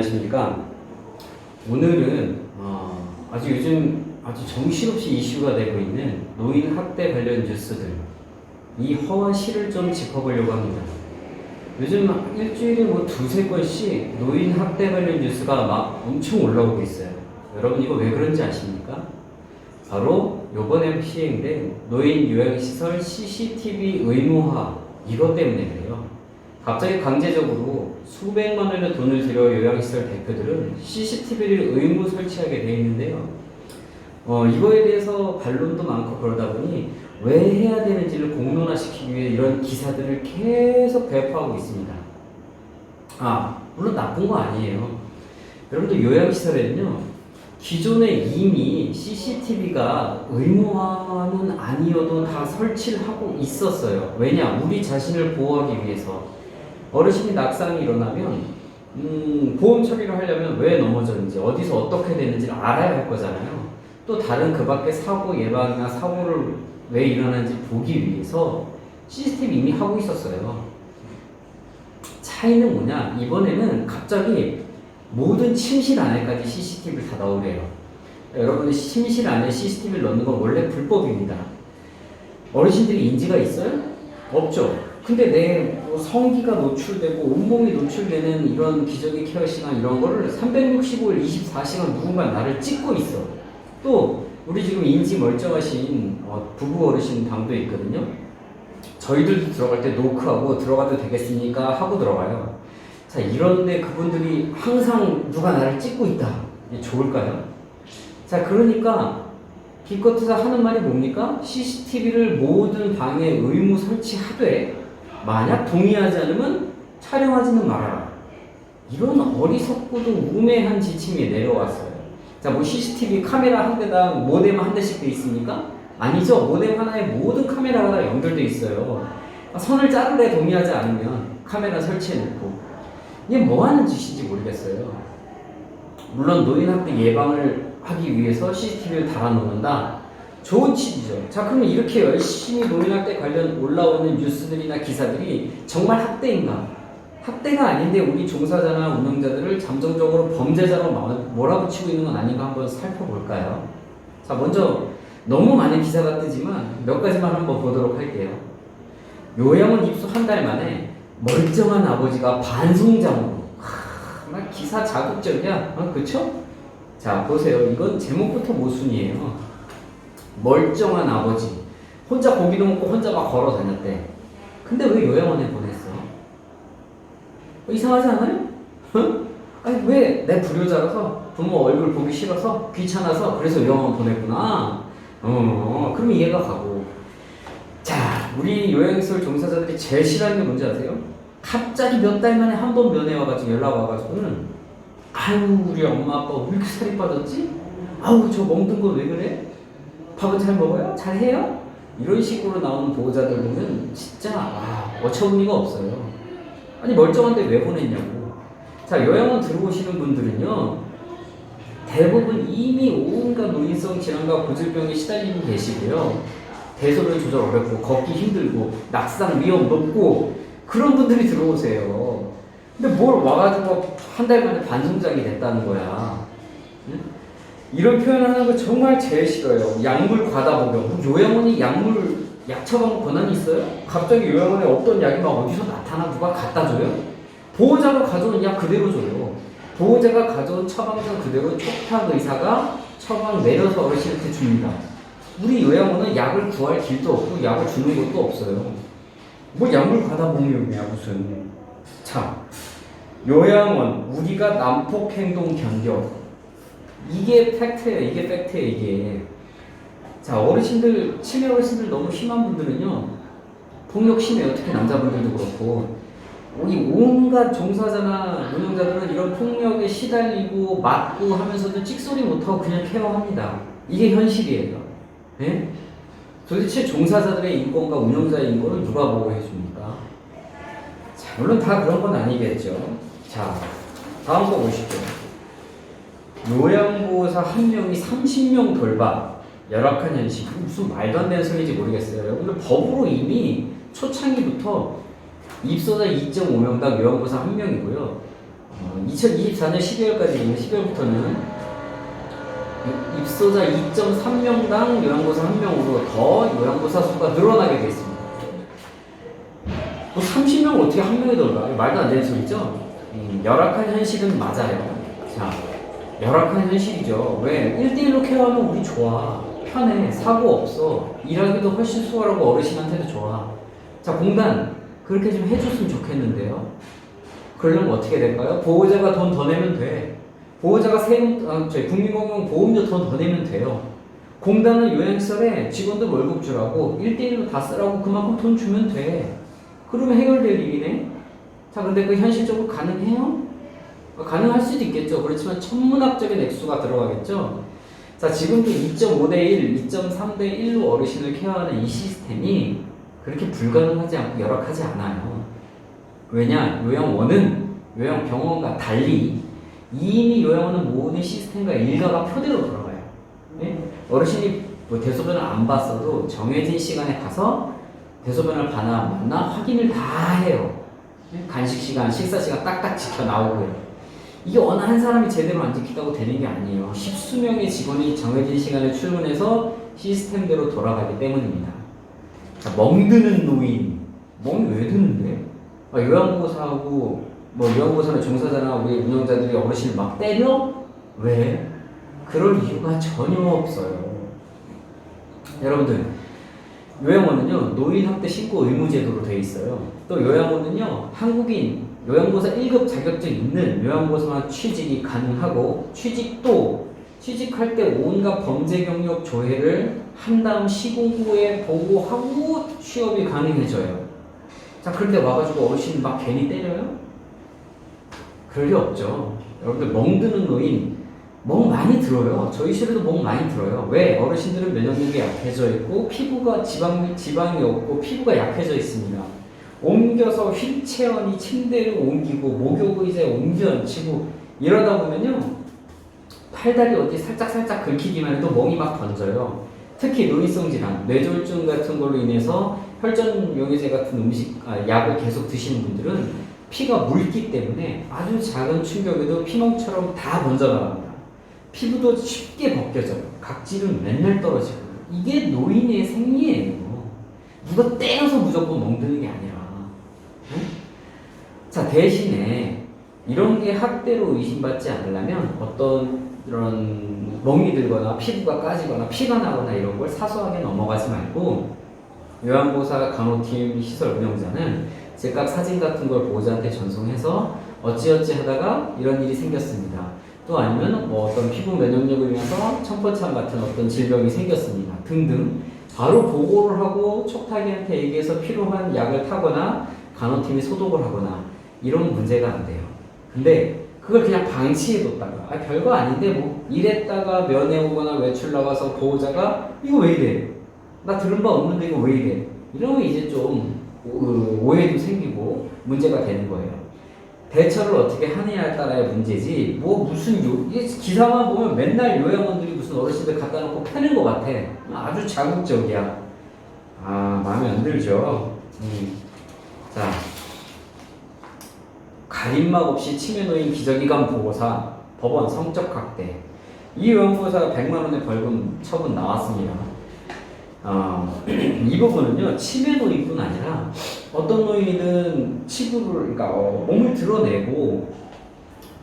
안녕하십니까. 오늘은 요즘 아주 정신없이 이슈가 되고 있는 노인 학대 관련 뉴스들, 이 허와 실을 좀 짚어보려고 합니다. 요즘 일주일에 두세 건씩 노인 학대 관련 뉴스가 막 엄청 올라오고 있어요. 여러분 이거 왜 그런지 아십니까? 바로 요번에 시행된 노인 요양시설 CCTV 의무화, 이것 때문에 그래요. 갑자기 강제적으로 수백만 원의 돈을 들여 요양시설 대표들은 CCTV를 의무 설치하게 돼 있는데요. 이거에 대해서 반론도 많고 그러다 보니 왜 해야 되는지를 공론화시키기 위해 이런 기사들을 계속 배포하고 있습니다. 물론 나쁜 거 아니에요. 여러분들 요양시설에는요, 기존에 이미 CCTV가 의무화는 아니어도 다 설치를 하고 있었어요. 왜냐? 우리 자신을 보호하기 위해서. 어르신이 낙상이 일어나면 보험 처리를 하려면 왜 넘어졌는지, 어디서 어떻게 됐는지를 알아야 할 거잖아요. 또 다른 그 밖에 사고 예방이나 사고를 왜 일어나는지 보기 위해서 CCTV 이미 하고 있었어요. 차이는 뭐냐? 이번에는 갑자기 모든 침실 안에까지 CCTV를 다 넣으래요. 여러분들 침실 안에 CCTV를 넣는 건 원래 불법입니다. 어르신들이 인지가 있어요? 없죠. 근데 내 성기가 노출되고 온몸이 노출되는 이런 기저귀 케어 시간 이런 거를 365일 24시간 누군가 나를 찍고 있어. 또 우리 지금 인지 멀쩡하신 부부 어르신 방도 있거든요. 저희들도 들어갈 때 노크하고 들어가도 되겠습니까? 하고 들어가요. 자, 이런데 그분들이 항상 누가 나를 찍고 있다. 이게 좋을까요? 자, 그러니까 기껏해서 하는 말이 뭡니까? CCTV를 모든 방에 의무 설치하되 만약 동의하지 않으면 촬영하지는 말아라. 이런 어리석고도 우매한 지침이 내려왔어요. 자, CCTV 카메라 한 대당 모뎀 한 대씩 돼 있습니까? 아니죠. 모뎀 하나에 모든 카메라가 다 연결돼 있어요. 선을 자르래 동의하지 않으면 카메라 설치해놓고. 이게 뭐 하는 짓인지 모르겠어요. 물론 노인학대 예방을 하기 위해서 CCTV를 달아놓는다. 좋은 취지죠. 자, 그러면 이렇게 열심히 노인학대 관련 올라오는 뉴스들이나 기사들이 정말 학대인가? 학대가 아닌데 우리 종사자나 운영자들을 잠정적으로 범죄자로 몰아붙이고 있는 건 아닌가 한번 살펴볼까요? 자, 먼저 너무 많은 기사가 뜨지만 몇 가지만 한번 보도록 할게요. 요양원 입소 한 달 만에 멀쩡한 아버지가 반송장으로. 나 기사 자극적이야. 그쵸? 자, 보세요. 이건 제목부터 모순이에요. 멀쩡한 아버지. 혼자 고기도 먹고 혼자 막 걸어 다녔대. 근데 왜 요양원에 보냈어? 이상하지 않아요? 아니, 왜? 내 불효자라서? 부모 얼굴 보기 싫어서? 귀찮아서? 그래서 요양원 보냈구나. 그럼 이해가 가고. 자, 우리 요양시설 종사자들이 제일 싫어하는 게 뭔지 아세요? 갑자기 몇 달 만에 한 번 면회 와가지고 연락 와가지고는 아유, 우리 엄마 아빠 왜 이렇게 살이 빠졌지? 아우, 저 멍든 거 왜 그래? 밥은 잘 먹어요? 잘 해요? 이런 식으로 나오는 보호자들 보면 진짜 어처구니가 없어요. 아니, 멀쩡한데 왜 보냈냐고. 자, 요양원 들어오시는 분들은요, 대부분 이미 온갖 노인성 질환과 고질병에 시달리고 계시고요, 대소변 조절 어렵고 걷기 힘들고 낙상 위험 높고 그런 분들이 들어오세요. 근데 뭘 와가지고 한 달 만에 반송장이 됐다는 거야. 응? 이런 표현하는 거 정말 제일 싫어요. 약물 과다 복용. 요양원이 약 처방 권한이 있어요? 갑자기 요양원에 어떤 약이 막 어디서 나타나 누가 갖다 줘요? 보호자가 가져온 약 그대로 줘요. 보호자가 가져온 처방전 그대로 촉탁 의사가 처방 내려서 어르신한테 줍니다. 우리 요양원은 약을 구할 길도 없고 약을 주는 것도 없어요. 뭐 약물 과다 복용이야 무슨. 자, 요양원 우리가 난폭 행동 견뎌. 이게 팩트예요. 이게 팩트예요. 이게. 자, 어르신들, 치매 어르신들 너무 심한 분들은요, 폭력 심해요. 특히 남자분들도 그렇고. 우리 온갖 종사자나 운영자들은 이런 폭력에 시달리고 맞고 하면서도 찍소리 못하고 그냥 케어합니다. 이게 현실이에요. 네? 도대체 종사자들의 인권과 운영자의 인권을 누가 보호해줍니까? 자, 물론 다 그런 건 아니겠죠. 자, 다음 거 보시죠. 요양보호사 한 명이 30명 돌봐. 열악한 현실. 무슨 말도 안 되는 소리인지 모르겠어요. 여러분들 법으로 이미 초창기부터 입소자 2.5명당 요양보호사 1명이고요. 2024년 12월까지 12월부터는 입소자 2.3명당 요양보사 1명으로 더 요양보사 수가 늘어나게 되어 있습니다. 뭐 30명을 어떻게 한 명이 더 올라? 말도 안 되는 소리죠? 열악한 현실은 맞아요. 자, 열악한 현실이죠. 왜? 1대1로 케어하면 우리 좋아. 편해. 사고 없어. 일하기도 훨씬 수월하고 어르신한테도 좋아. 자, 공단 그렇게 좀 해줬으면 좋겠는데요. 그러려면 어떻게 될까요? 보호자가 돈 더 내면 돼. 보호자가 국민건강보험료 돈 더 내면 돼요. 공단은 요양시설에 직원들 월급 주라고 1대1로 다 쓰라고 그만큼 돈 주면 돼. 그러면 해결될 일이네. 자, 근데 그 현실적으로 가능해요? 가능할 수도 있겠죠. 그렇지만 천문학적인 액수가 들어가겠죠. 자, 지금도 2.5대 1, 2.3대 1로 어르신을 케어하는 이 시스템이 그렇게 불가능하지 않고 열악하지 않아요. 왜냐? 요양원은 요양병원과 달리 이미 요양원은 모든 시스템과 일가가 표대로 돌아가요. 네? 어르신이 뭐 대소변을 안 봤어도 정해진 시간에 가서 대소변을 봐나 맞나 확인을 다 해요. 네? 간식 시간, 식사 시간 딱딱 지켜 나오고요. 이게 어느 한 사람이 제대로 안 지키다고 되는 게 아니에요. 십수명의 직원이 정해진 시간에 출근해서 시스템대로 돌아가기 때문입니다. 자, 멍드는 노인. 멍이 왜 드는데? 요양보호사하고 요양보호사나 종사자나 우리 운영자들이 어르신을 막 때려? 왜? 그럴 이유가 전혀 없어요. 여러분들, 요양원은요 노인학대 신고 의무제도로 되어 있어요. 또 요양원은요 한국인 요양보호사 1급 자격증 있는 요양보호사만 취직이 가능하고 취직할 때 온갖 범죄 경력 조회를 한 다음 시공 후에 보고하고 취업이 가능해져요. 자, 그런데 와가지고 어르신 막 괜히 때려요? 그럴 리 없죠. 여러분들 멍드는 노인 멍 많이 들어요. 저희 시대도 멍 많이 들어요. 왜? 어르신들은 면역력이 약해져 있고 피부가 지방이 없고 피부가 약해져 있습니다. 옮겨서 휠체어니 침대를 옮기고 목욕 의자에 옮겨 앉히고 이러다 보면요 팔다리 어디 살짝 긁히기만 해도 멍이 막 번져요. 특히 노인성 질환, 뇌졸중 같은 걸로 인해서 혈전 용해제 같은 약을 계속 드시는 분들은 피가 묽기 때문에 아주 작은 충격에도 피멍처럼 다 번져나갑니다. 피부도 쉽게 벗겨져요. 각질은 맨날 떨어지고. 이게 노인의 생리예요. 누가 때려서 무조건 멍드는 게 아니라. 응? 자, 대신에 이런 게 학대로 의심받지 않으려면 어떤 이런 멍이 들거나 피부가 까지거나 피가 나거나 이런 걸 사소하게 넘어가지 말고 요양보호사 간호팀 시설 운영자는 즉각 사진 같은 걸 보호자한테 전송해서 어찌어찌 하다가 이런 일이 생겼습니다. 또 아니면 어떤 피부 면역력을 위해서 청포참 같은 어떤 질병이 생겼습니다. 등등 바로 보고를 하고 촉탁이한테 얘기해서 필요한 약을 타거나 간호팀이 소독을 하거나 이런 문제가 안 돼요. 근데 그걸 그냥 방치해뒀다가 별거 아닌데 뭐 이랬다가 면회 오거나 외출 나가서 보호자가 이거 왜 이래? 나 들은 바 없는데 이거 왜 이래? 이러면 이제 좀 오해도 생기고 문제가 되는 거예요. 대처를 어떻게 하느냐에 따라의 문제지 이게 기사만 보면 맨날 요양원들이 무슨 어르신들 갖다 놓고 패는 것 같아. 아주 자극적이야. 마음에 안 들죠. 자, 가림막 없이 치매노인 기저귀감 보호사 법원 성적 학대. 이 요양보호사가 100만 원의 벌금 처분 나왔습니다. 이 부분은요 치매노인뿐 아니라 어떤 노인이든 치부를 몸을 드러내고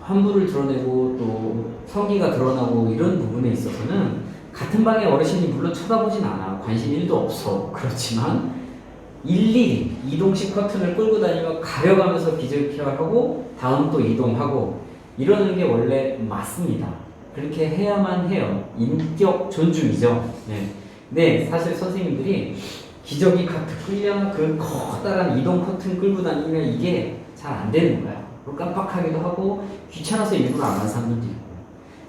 환부를 드러내고 또 성기가 드러나고 이런 부분에 있어서는 같은 방에 어르신이 물론 쳐다보진 않아. 관심 1도 없어. 그렇지만 일일이 이동식 커튼을 끌고 다니며 가려가면서 기저귀 케어하고 다음 또 이동하고 이러는 게 원래 맞습니다. 그렇게 해야만 해요. 인격 존중이죠. 네. 네, 사실 선생님들이 기저귀 카트 끌려 그 커다란 이동 커튼 끌고 다니면 이게 잘 안 되는 거야. 그리고 깜빡하기도 하고 귀찮아서 일부러 안 하는 사람들도 있고.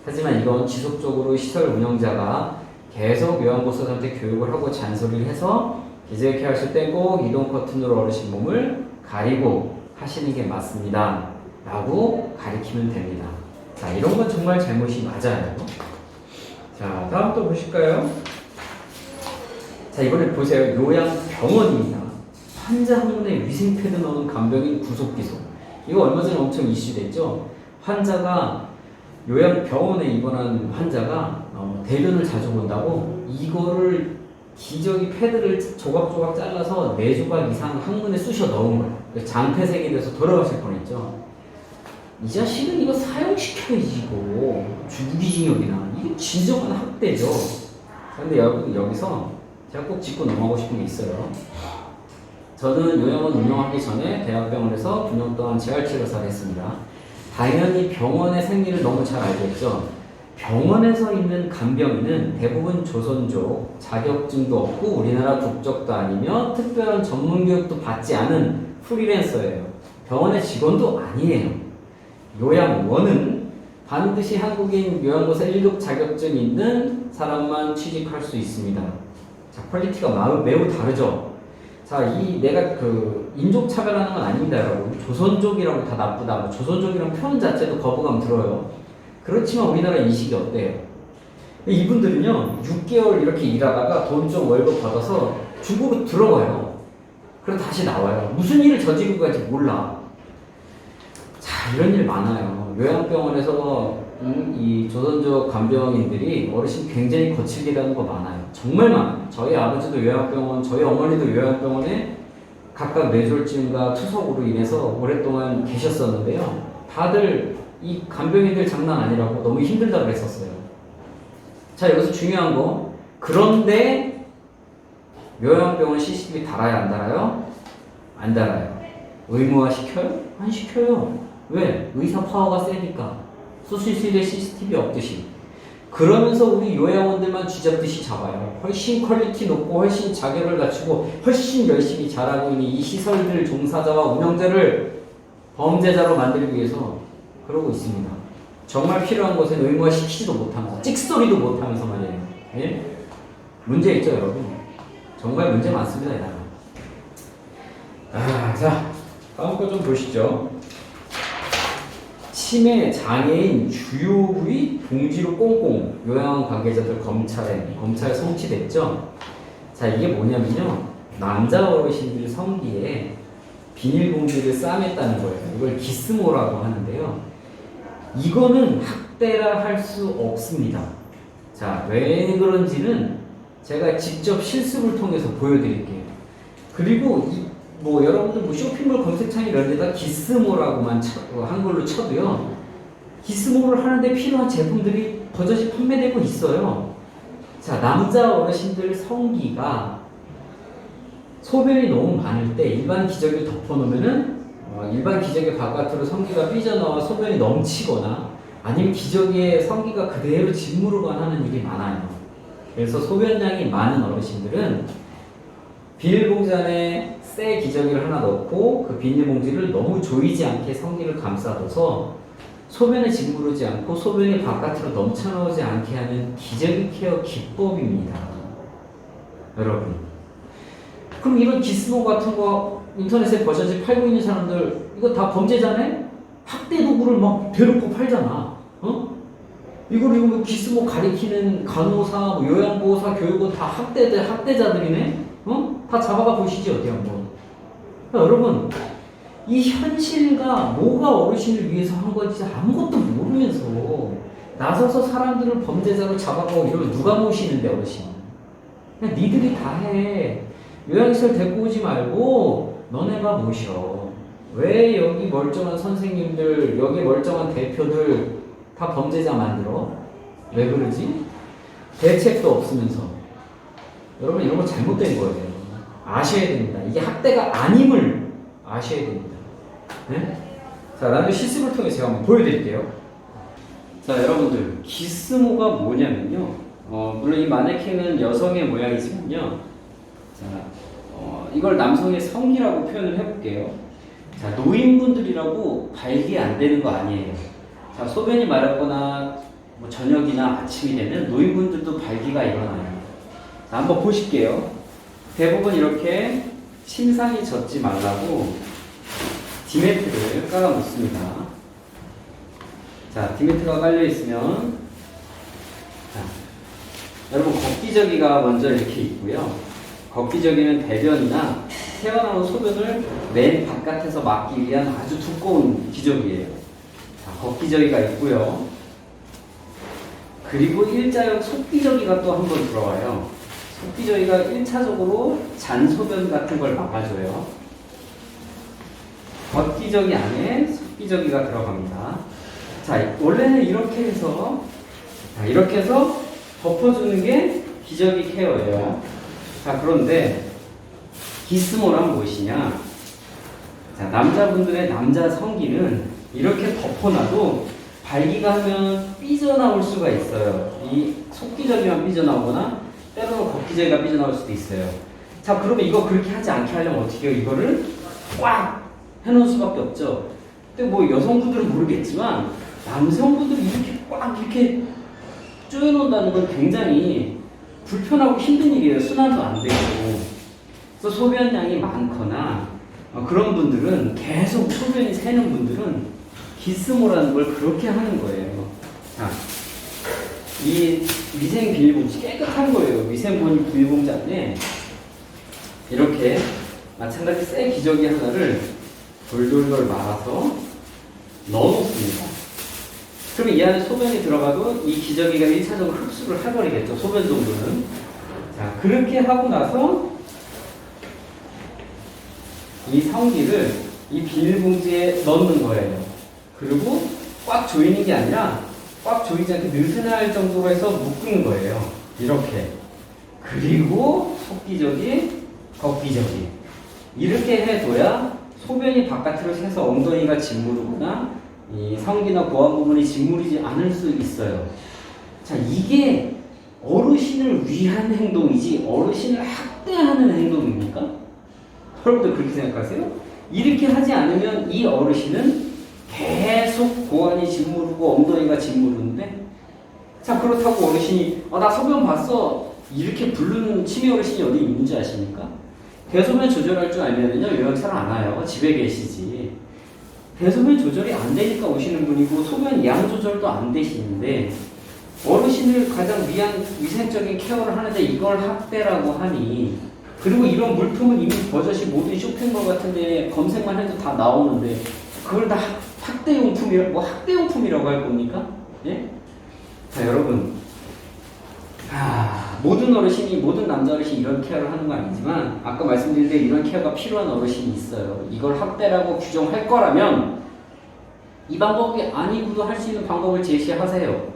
하지만 이건 지속적으로 시설 운영자가 계속 요양보호사한테 교육을 하고 잔소리를 해서 기저귀 케어하실 때 꼭 이동 커튼으로 어르신 몸을 가리고 하시는 게 맞습니다. 라고 가리키면 됩니다. 자, 이런 건 정말 잘못이 맞아요. 자, 다음 또 보실까요? 자, 이번에 보세요. 요양병원입니다. 환자 항문에 위생패드 넣은 간병인 구속기소. 이거 얼마 전에 엄청 이슈됐죠? 환자가 요양병원에 입원한 환자가 대변을 자주 본다고 이거를 기저귀 패드를 조각조각 잘라서 4조각 이상 항문에 쑤셔 넣은 거예요. 장폐색이 돼서 돌아가실 뻔했죠. 이 자식은 이거 사형시켜야지 이거. 무기징역이나. 이게 진정한 학대죠. 근데 여기서 제가 꼭 짚고 넘어가고 싶은 게 있어요. 저는 요양원 운영하기 전에 대학병원에서 9년 동안 재활치료사를 했습니다. 당연히 병원의 생리를 너무 잘 알겠죠. 병원에서 있는 간병인은 대부분 조선족, 자격증도 없고 우리나라 국적도 아니며 특별한 전문교육도 받지 않은 프리랜서예요. 병원의 직원도 아니에요. 요양원은 반드시 한국인 요양보사 1급 자격증 있는 사람만 취직할 수 있습니다. 자, 퀄리티가 매우 다르죠. 자, 내가 인종 차별하는 건 아닙니다, 여러분. 조선족이라고 다 나쁘다. 조선족이라는 표현 자체도 거부감 들어요. 그렇지만 우리나라 인식이 어때요? 이분들은요, 6개월 이렇게 일하다가 돈 좀 월급 받아서 중국으로 들어가요. 그럼 다시 나와요. 무슨 일을 저지르고 갈지 몰라. 자, 이런 일 많아요. 요양병원에서 이 조선족 간병인들이 어르신 굉장히 거칠게 일하는 거 많아요. 정말 많아요. 저희 아버지도 요양병원, 저희 어머니도 요양병원에 각각 뇌졸중과 투석으로 인해서 오랫동안 계셨었는데요. 다들 이 간병인들 장난 아니라고 너무 힘들다고 그랬었어요. 자, 여기서 중요한 거. 그런데 요양병원 CCTV 달아야 안 달아요? 안 달아요. 의무화 시켜요? 안 시켜요. 왜? 의사 파워가 세니까. 수술실에 CCTV 없듯이. 그러면서 우리 요양원들만 쥐잡듯이 잡아요. 훨씬 퀄리티 높고 훨씬 자격을 갖추고 훨씬 열심히 잘하고 있는 이 시설들 종사자와 운영자를 범죄자로 만들기 위해서 그러고 있습니다. 정말 필요한 곳에는 의무화 시키지도 못하면서 찍소리도 못하면서 말이에요. 예? 문제 있죠, 여러분? 정말 문제 많습니다, 이 나라. 자, 다음 거 좀 보시죠. 치매 장애인 주요 부위 봉지로 꽁꽁. 요양원 관계자들 검찰에 송치됐죠. 자, 이게 뭐냐면요, 남자 어르신들 성기에 비닐봉지를 싸맸다는 거예요. 이걸 기스모라고 하는데요. 이거는 학대라 할 수 없습니다. 자, 왜 그런지는 제가 직접 실습을 통해서 보여드릴게요. 그리고 여러분들 쇼핑몰 검색창 이런 데다 기스모라고만 한글로 쳐도요, 기스모를 하는데 필요한 제품들이 버젓이 판매되고 있어요. 자, 남자 어르신들 성기가 소변이 너무 많을 때 일반 기저귀를 덮어놓으면은 일반 기저귀 바깥으로 성기가 삐져나와 소변이 넘치거나 아니면 기저귀에 성기가 그대로 짓무르거나 하는 일이 많아요. 그래서 소변량이 많은 어르신들은 비닐봉지 안에 새 기저귀를 하나 넣고 그 비닐봉지를 너무 조이지 않게 성기를 감싸둬서 소변에 짓무르지 않고 소변이 바깥으로 넘쳐나오지 않게 하는 기저귀 케어 기법입니다. 여러분, 그럼 이런 기스모 같은 거 인터넷에 버젓이 팔고 있는 사람들 이거 다 범죄자네? 학대 도구를 막 대놓고 팔잖아. 이거 기스모 가리키는 간호사, 요양보호사, 교육은 다 학대자들이네? 다 잡아가 보시지 어디 한번. 여러분, 이 현실과 뭐가 어르신을 위해서 한 건지 아무것도 모르면서 나서서 사람들을 범죄자로 잡아가고 이러면 누가 모시는데, 어르신? 그냥 니들이 다 해. 요양시설 데리고 오지 말고 너네가 모셔. 왜 여기 멀쩡한 선생님들, 여기 멀쩡한 대표들 다 범죄자 만들어? 왜 그러지? 대책도 없으면서. 여러분, 이런 거 잘못된 거예요. 아셔야 됩니다. 이게 학대가 아님을 아셔야 됩니다. 네? 자, 나중에 실습을 통해 제가 한번 보여드릴게요. 자, 여러분들, 기스모가 뭐냐면요. 물론 이 마네킹은 여성의 모양이지만요. 자, 이걸 남성의 성기라고 표현을 해볼게요. 자, 노인분들이라고 발기 안 되는 거 아니에요. 자, 소변이 마렵거나 저녁이나 아침이 되면 노인분들도 발기가 일어나요. 자, 한번 보실게요. 대부분 이렇게 침상이 젖지 말라고 디매트를 깔아 놓습니다. 자, 디매트가 깔려 있으면, 자, 여러분, 걷기저귀가 먼저 이렇게 있고요. 걷기저귀는 대변이나 새어나온 소변을 맨 바깥에서 막기 위한 아주 두꺼운 기저귀예요. 자, 걷기저귀가 있고요. 그리고 일자형 속기저귀가 또 한 번 들어와요. 속기저귀가 1차적으로 잔소변 같은 걸 막아줘요. 걷기저귀 안에 속기저귀가 들어갑니다. 자, 원래는 이렇게 해서 덮어주는 게 기저귀 케어예요. 자, 그런데 기스모란 무엇이냐? 자, 남자분들의 남자 성기는 이렇게 덮어놔도 발기가 하면 삐져나올 수가 있어요. 이 속기저귀만 삐져나오거나 때로는 걷기저귀가 삐져나올 수도 있어요. 자, 그러면 이거 그렇게 하지 않게 하려면 어떻게 해요? 이거를 꽉 해놓을 수밖에 없죠. 근데 뭐 여성분들은 모르겠지만 남성분들이 이렇게 꽉 이렇게 조여놓는다는 건 굉장히 불편하고 힘든 일이에요. 순환도 안 되고. 그래서 소변량이 많거나 그런 분들은 계속 소변이 새는 분들은 기스모라는 걸 그렇게 하는 거예요. 자, 이 위생 비닐봉지 깨끗한 거예요. 위생 비닐봉지 안에 이렇게 마찬가지 새 기저귀 하나를 돌돌돌 말아서 넣어놓습니다. 그러면 이 안에 소변이 들어가도 이 기저귀가 1차적으로 흡수를 해버리겠죠. 소변 정도는. 자, 그렇게 하고 나서 이 성기를 이 비닐봉지에 넣는 거예요. 그리고 꽉 조이는 게 아니라 꽉 조이지 않게 느슨할 정도로 해서 묶는 거예요. 이렇게. 그리고 속기저귀, 걷기저귀. 이렇게 해둬야 소변이 바깥으로 새서 엉덩이가 짓무르거나 이 성기나 고환 부분이 짓무르지 않을 수 있어요. 자, 이게 어르신을 위한 행동이지 어르신을 학대하는 행동입니까? 여러분들 그렇게 생각하세요? 이렇게 하지 않으면 이 어르신은 계속 고환이 짓무르고 엉덩이가 짓무르는데, 자, 그렇다고 어르신이 나 소변 봤어 이렇게 부르는 치매 어르신이 어디 있는지 아십니까? 대소변 조절할 줄 알면요 요양 잘 안 와요. 집에 계시지. 대소변 조절이 안 되니까 오시는 분이고 소변 양 조절도 안 되시는데 어르신을 가장 위생적인 케어를 하는데 이걸 학대라고 하니, 그리고 이런 물품은 이미 버젓이 모든 쇼핑몰 같은데 검색만 해도 다 나오는데 그걸 다 학대용품이라고 할 겁니까? 예? 자, 여러분, 모든 남자 어르신이 이런 케어를 하는 건 아니지만 아까 말씀드린 대로 이런 케어가 필요한 어르신이 있어요. 이걸 학대라고 규정할 거라면 이 방법이 아니고도 할 수 있는 방법을 제시하세요.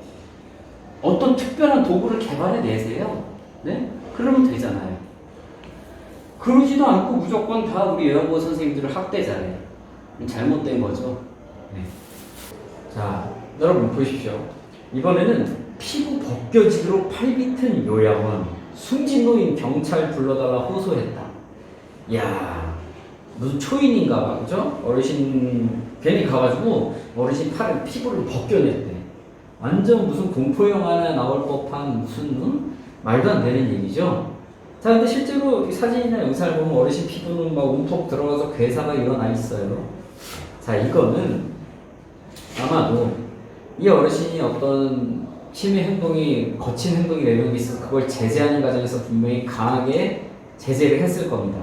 어떤 특별한 도구를 개발해 내세요. 네? 그러면 되잖아요. 그러지도 않고 무조건 다 우리 요양보호 선생님들을 학대잖아요. 잘못된 거죠. 네. 자, 여러분 보십시오. 이번에는 피부 벗겨지도록 팔비튼 요양원, 숨진노인 경찰 불러달라 호소했다. 이야, 무슨 초인인가 봐, 그죠? 어르신 괜히 가가지고 어르신 피부를 벗겨냈대. 완전 무슨 공포영화에 나올 법한 무슨 말도 안 되는 얘기죠. 자, 근데 실제로 사진이나 영상을 보면 어르신 피부는 막 움푹 들어가서 괴사가 일어나 있어요. 자, 이거는 아마도 이 어르신이 어떤 치매 행동이, 거친 행동이 내용이 있어서 그걸 제재하는 과정에서 분명히 강하게 제재를 했을 겁니다.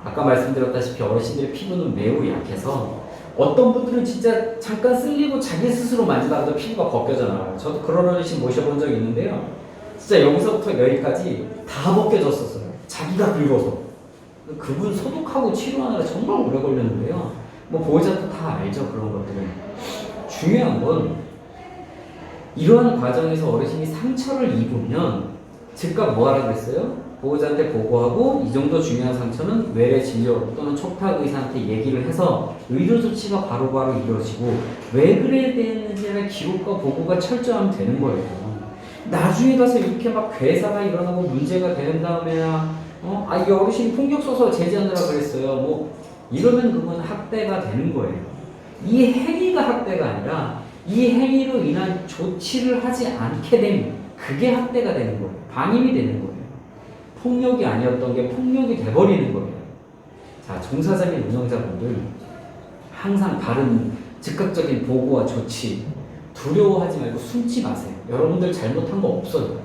아까 말씀드렸다시피 어르신들의 피부는 매우 약해서 어떤 분들은 진짜 잠깐 쓸리고 자기 스스로 만지다가도 피부가 벗겨져 나와요. 저도 그런 어르신 모셔본 적이 있는데요. 진짜 여기서부터 여기까지 다 벗겨졌었어요. 자기가 긁어서. 그분 소독하고 치료하느라 정말 오래 걸렸는데요. 뭐 보호자도 다 알죠, 그런 것들은. 중요한 건 이러한 과정에서 어르신이 상처를 입으면 즉각 뭐 하라고 했어요? 보호자한테 보고하고 이 정도 중요한 상처는 외래 진료 또는 촉탁 의사한테 얘기를 해서 의료 조치가 바로바로 이루어지고 왜 그래야 되는지의 기록과 보고가 철저하면 되는 거예요. 나중에 가서 이렇게 막 괴사가 일어나고 문제가 된 다음에야 이 어르신이 폭력 써서 제재하느라 그랬어요. 뭐 이러면 그건 학대가 되는 거예요. 이 행위가 학대가 아니라 이 행위로 인한 조치를 하지 않게 되면 그게 학대가 되는 거예요. 방임이 되는 거예요. 폭력이 아니었던 게 폭력이 돼버리는 거예요. 자, 종사자 및 운영자분들 항상 바른 즉각적인 보고와 조치 두려워하지 말고 숨지 마세요. 여러분들 잘못한 거 없어요.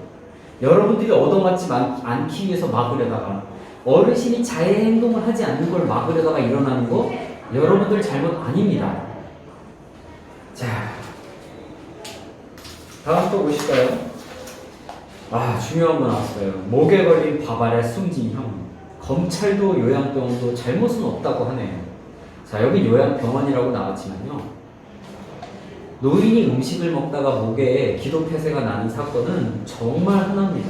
여러분들이 얻어맞지 않기 위해서 막으려다가 어르신이 자해 행동을 하지 않는 걸 막으려다가 일어나는 거 여러분들 잘못 아닙니다. 자, 다음 또 보실까요? 아, 중요한 거 나왔어요. 목에 걸린 바발의 숨진형. 검찰도 요양병원도 잘못은 없다고 하네요. 자, 여기 요양병원이라고 나왔지만요. 노인이 음식을 먹다가 목에 기도폐쇄가 나는 사건은 정말 흔합니다.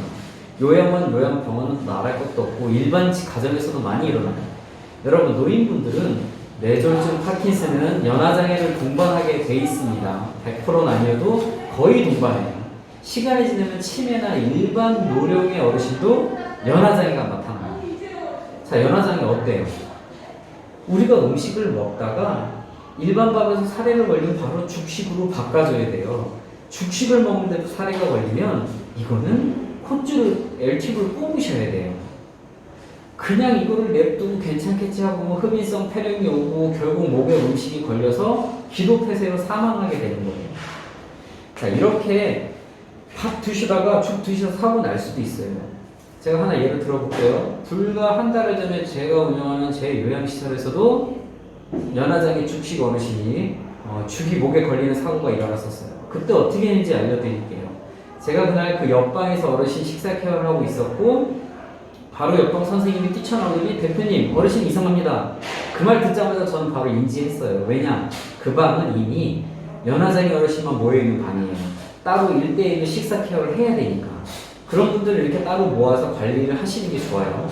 요양원, 요양병원은 말할 것도 없고 일반 가정에서도 많이 일어나요. 여러분, 노인분들은 뇌졸중 파킨슨은 연화장애를 동반하게 돼 있습니다. 100%는 아니어도 거의 동반해요. 시간이 지나면 치매나 일반 노령의 어르신도 연화장애가 나타나요. 자, 연화장애 어때요? 우리가 음식을 먹다가 일반 밥에서 사례가 걸리면 바로 죽식으로 바꿔줘야 돼요. 죽식을 먹는데도 사례가 걸리면 이거는 콧줄을, L팁을 뽑으셔야 돼요. 그냥 이거를 냅두고 괜찮겠지 하고 뭐 흡인성 폐렴이 오고 결국 목에 음식이 걸려서 기도폐쇄로 사망하게 되는 거예요. 자, 이렇게 밥 드시다가 죽 드셔서 사고 날 수도 있어요. 제가 하나 예를 들어볼게요. 불과 한 달 전에 제가 운영하는 제 요양시설에서도 연화장애 죽식 어르신이 죽이 목에 걸리는 사고가 일어났었어요. 그때 어떻게 했는지 알려드릴게요. 제가 그날 그 옆방에서 어르신 식사 케어를 하고 있었고 바로 옆방 선생님이 뛰쳐나오더니 대표님 어르신 이상합니다. 그 말 듣자마자 저는 바로 인지했어요. 왜냐? 그 방은 이미 연화장애 어르신만 모여있는 방이에요. 따로 1대1로 식사 케어를 해야 되니까 그런 분들을 이렇게 따로 모아서 관리를 하시는 게 좋아요.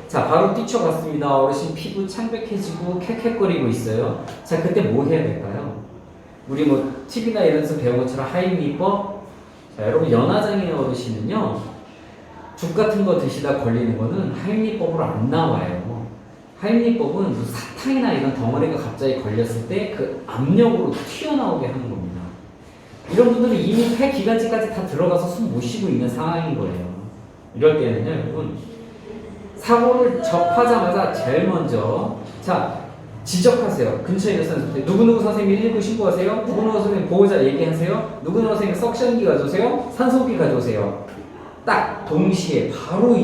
자, 바로 뛰쳐갔습니다. 어르신 피부 창백해지고 캑캑거리고 있어요. 자, 그때 뭐 해야 될까요? 우리 뭐 TV나 이런 데서 배운 것처럼 하임리법. 자, 여러분 연화장애 어르신은요 죽 같은 거 드시다 걸리는 거는 하임리법으로 안 나와요. 하임리법은 사탕이나 이런 덩어리가 갑자기 걸렸을 때 그 압력으로 튀어나오게 하는 겁니다. 이런 분들은 이미 폐 기관지까지 다 들어가서 숨 못 쉬고 있는 상황인 거예요. 이럴 때는요, 여러분 사고를 접하자마자 제일 먼저 지적하세요. 근처에 있는 선생님한테 누구누구 선생님 119 신고하세요. 누구누구 선생님 보호자 얘기하세요. 누구누구 선생님 석션기 가져오세요. 산소기 가져오세요. 딱 동시에 바로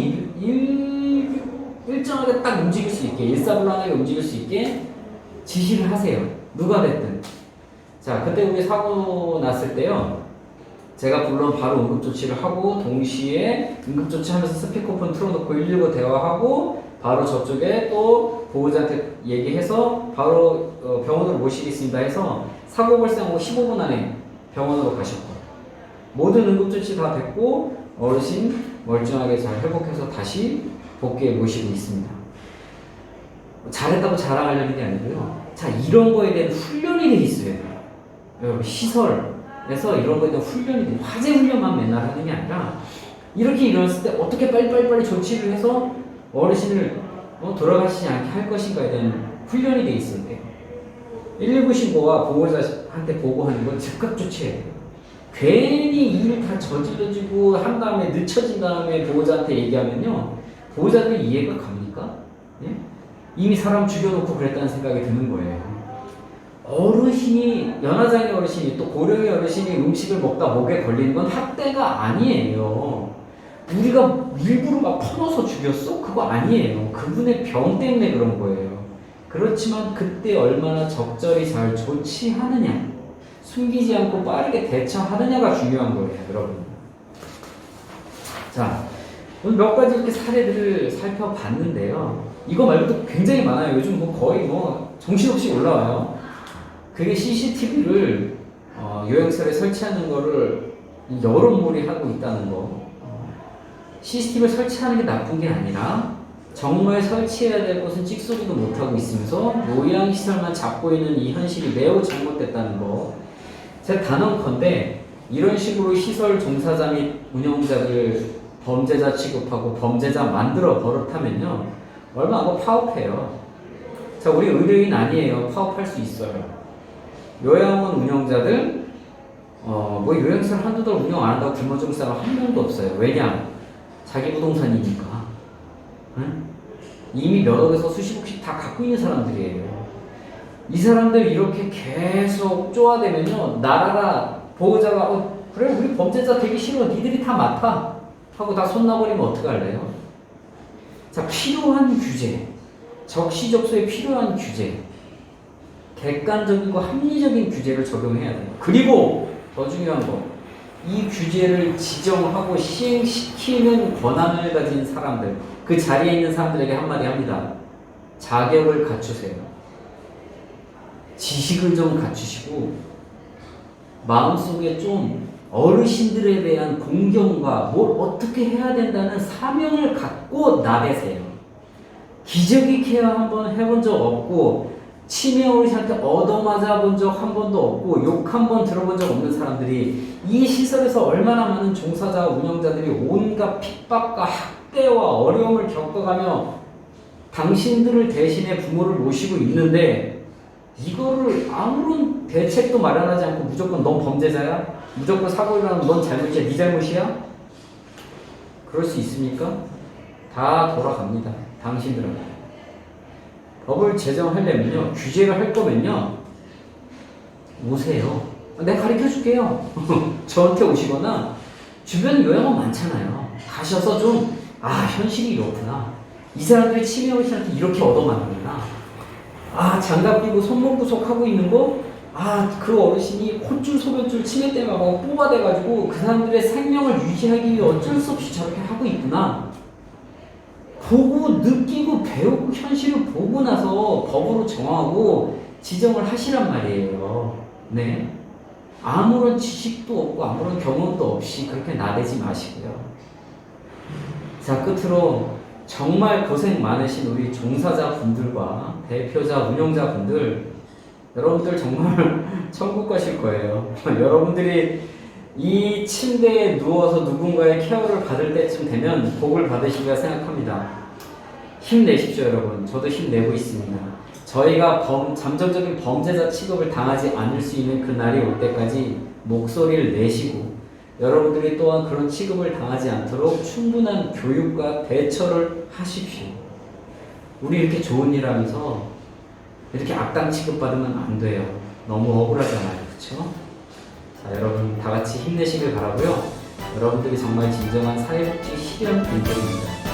일정하게 딱 움직일 수 있게 일사불란하게 움직일 수 있게 지시를 하세요. 누가 됐든. 자, 그때 우리 사고 났을 때요. 제가 물론 바로 응급조치를 하고 동시에 응급조치하면서 스피커폰 틀어놓고 119 대화하고 바로 저쪽에 또 보호자한테 얘기해서 바로 병원으로 모시겠습니다 해서 사고 발생하고 15분 안에 병원으로 가셨고 모든 응급조치 다 됐고 어르신 멀쩡하게 잘 회복해서 다시 복귀에 모시고 있습니다. 잘했다고 자랑하려는 게 아니고요. 자, 이런 거에 대한 훈련이 돼 있어야 돼요. 여러분 시설에서 이런 거에 대한 훈련이 돼. 화재 훈련만 맨날 하는 게 아니라 이렇게 일어났을 때 어떻게 빨리 조치를 해서 어르신을 돌아가시지 않게 할 것인가에 대한 훈련이 돼 있어야 돼요. 119 신고와 보호자한테 보고하는 건 즉각 조치해야 돼요. 괜히 일을 다 저질러주고 한 다음에 늦춰진 다음에 보호자한테 얘기하면요 보호자들이 이해가 갑니까? 예? 이미 사람 죽여놓고 그랬다는 생각이 드는 거예요. 어르신이 연화장애 어르신이 또 고령의 어르신이 음식을 먹다 목에 걸리는 건 학대가 아니에요. 우리가 일부러 막 퍼넣어서 죽였어? 그거 아니에요. 그분의 병 때문에 그런 거예요. 그렇지만 그때 얼마나 적절히 잘 조치하느냐, 숨기지 않고 빠르게 대처하느냐가 중요한 거예요, 여러분. 자, 오늘 몇 가지 이렇게 사례들을 살펴봤는데요. 이거 말고도 굉장히 많아요. 요즘 거의 정신없이 올라와요. 그게 CCTV를 요양시설에 설치하는 거를 여론몰이 하고 있다는 거. CCTV를 설치하는 게 나쁜 게 아니라 정말 설치해야 될 곳은 찍소리도 못하고 있으면서 요양시설만 잡고 있는 이 현실이 매우 잘못됐다는 거. 제가 단언컨대 이런 식으로 시설 종사자 및 운영자들 범죄자 취급하고 범죄자 만들어 버릇하면요 얼마 안 더 파업해요. 자, 우리 의료인 아니에요. 파업할 수 있어요. 요양원 운영자들 요양시설 한두 달 운영 안 한다고 굶어죽을 사람 한 명도 없어요. 왜냐? 자기 부동산이니까. 응? 이미 몇 억에서 수십억씩 다 갖고 있는 사람들이에요. 이 사람들 이렇게 계속 쪼아대면요 나라가 보호자가 그래 우리 범죄자 되기 싫어 니들이 다 맡아 하고 다 손놔버리면 어떡할래요? 자, 필요한 규제, 적시적소에 필요한 규제, 객관적이고 합리적인 규제를 적용해야 돼요. 그리고 더 중요한 거, 이 규제를 지정하고 시행시키는 권한을 가진 사람들, 그 자리에 있는 사람들에게 한마디 합니다. 자격을 갖추세요. 지식을 좀 갖추시고 마음속에 좀 어르신들에 대한 공경과 뭘 어떻게 해야 된다는 사명을 갖고 나대세요. 기저귀 케어 한번 해본 적 없고 치매 어르신한테 얻어맞아 본 적 한 번도 없고 욕 한 번 들어본 적 없는 사람들이 이 시설에서 얼마나 많은 종사자 운영자들이 온갖 핍박과 학대와 어려움을 겪어가며 당신들을 대신해 부모를 모시고 있는데 이거를 아무런 대책도 마련하지 않고 무조건 넌 범죄자야? 무조건 사고 일어나면 넌 잘못이야? 네 잘못이야? 그럴 수 있습니까? 다 돌아갑니다. 당신들은. 법을 제정하려면요, 규제를 할 거면요, 오세요. 내가 가르쳐 줄게요. 저한테 오시거나, 주변에 요양원 많잖아요. 가셔서 좀, 현실이 이렇구나. 이 사람들이 치매 어르신한테 이렇게 얻어맞는구나. 장갑 끼고 손목 구속하고 있는 거, 그 어르신이 콧줄, 소변줄 치매 때문에 막 뽑아대가지고 그 사람들의 생명을 유지하기 위해 어쩔 수 없이 저렇게 하고 있구나. 보고 느끼고 배우고 현실을 보고 나서 법으로 정하고 지정을 하시란 말이에요. 네. 아무런 지식도 없고 아무런 경험도 없이 그렇게 나대지 마시고요. 자, 끝으로 정말 고생 많으신 우리 종사자 분들과 대표자, 운영자 분들, 여러분들 정말 천국 가실 거예요. 여러분들이 이 침대에 누워서 누군가의 케어를 받을 때쯤 되면 복을 받으시리라 생각합니다. 힘내십시오, 여러분. 저도 힘내고 있습니다. 저희가 잠정적인 범죄자 취급을 당하지 않을 수 있는 그 날이 올 때까지 목소리를 내시고 여러분들이 또한 그런 취급을 당하지 않도록 충분한 교육과 대처를 하십시오. 우리 이렇게 좋은 일 하면서 이렇게 악당 취급받으면 안 돼요. 너무 억울하잖아요. 그렇죠? 자, 여러분 다 같이 힘내시길 바라고요. 여러분들이 정말 진정한 사회복지 실현 분들입니다.